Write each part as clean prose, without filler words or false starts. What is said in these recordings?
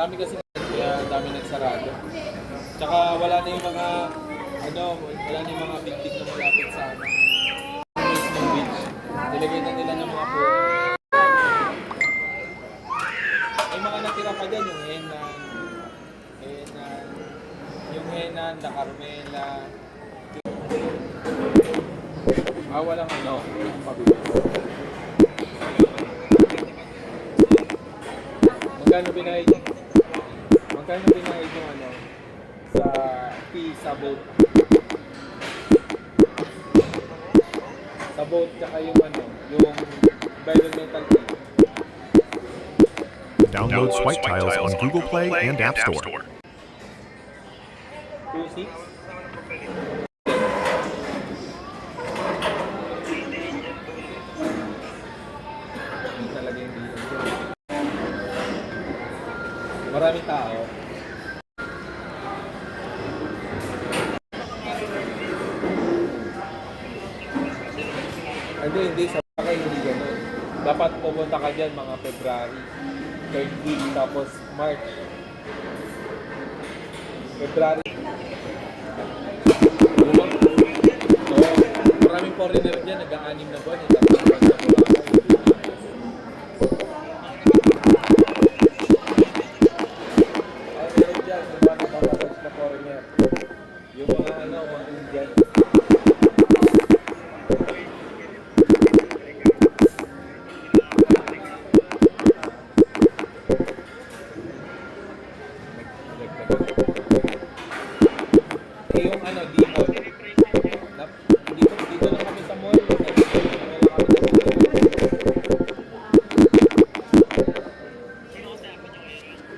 Marami kasi kaya dami nagsarado. Tsaka wala na yung mga wala na yung mga big na malapit sa mismong beach. Nilagay na nila ng mga pool. May mga natira pa dyan, yung Henan, La Carmela. Walang pabilis. Magkano binayad yung sa fee sa boat? Sa boat, tsaka yung environmental fee. Download Swipe Tiles on Google Play and App Store. 2.6? Talaga yung dito. Maraming tao. Hindi. Sa bakay hindi ganun. Dapat pumunta ka dyan mga February. 3rd week, tapos March. February. Maraming foreigner dyan, nag-aanim na buwan. Tatlong buwan sa Boracay. Meron dyan, yung mga nakapalas na foreigner. Yung mga Indian. Yung D-Mall. Dito lang kami sa mall.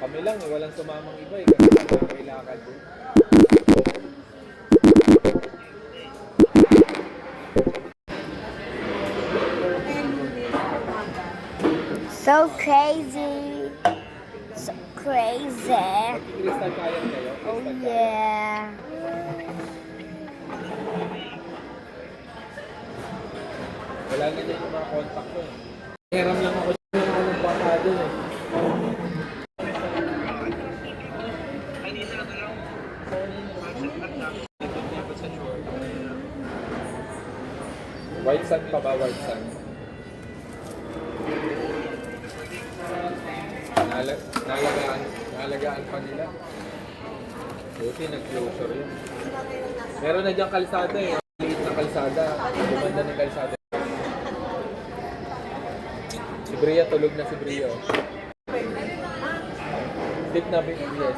Kami lang, walang sumamang iba kasi may lakad doon. So crazy. So crazy. Crystal kayan kayo? Oh yeah. Wala na dyan yung mga contact ko. Hiram lang ako dyan ng bata dyan . White sand pa ba? White sand? Nalagaan pa nila. Buti nag-closure yun. Meron na dyan kalsada Liit na kalsada. Gumanda ng kalsada. Si Bria, tulog na si Bria. Sleep na Bria, sleep.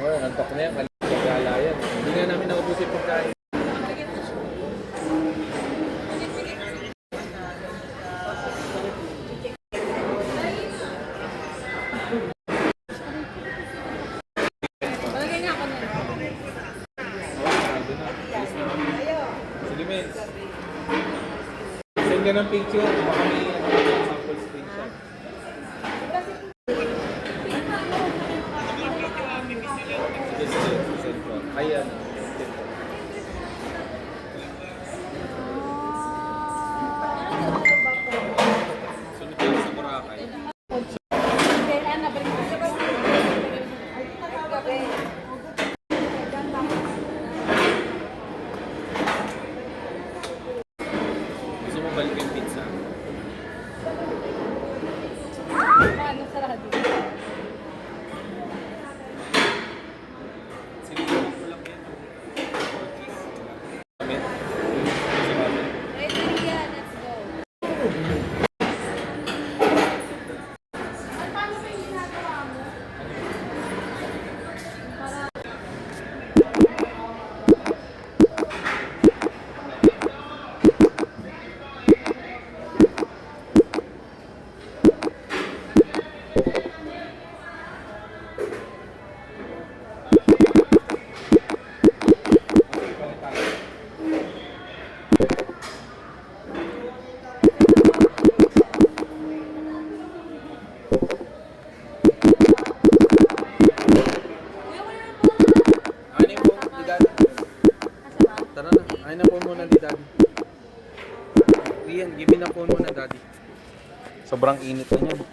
Antok na yan. Kaligala yan. Hindi nga namin naubos yung pagkain. Sige, men. Send ka ng picture. Baka may sample screenshot. Sige. Send ko. Ayan. Sunod tayo sa Boracay. Gusto mo balik yung pizza? Paano sarado? Sinigurang ko lang yan. Amen? Ready, Ria, let's go. Paano ba yung ginagawa mo? Tara na, ayun na phone muna ni Daddy. Rian, give me na phone muna, Daddy. Sobrang init na niyan.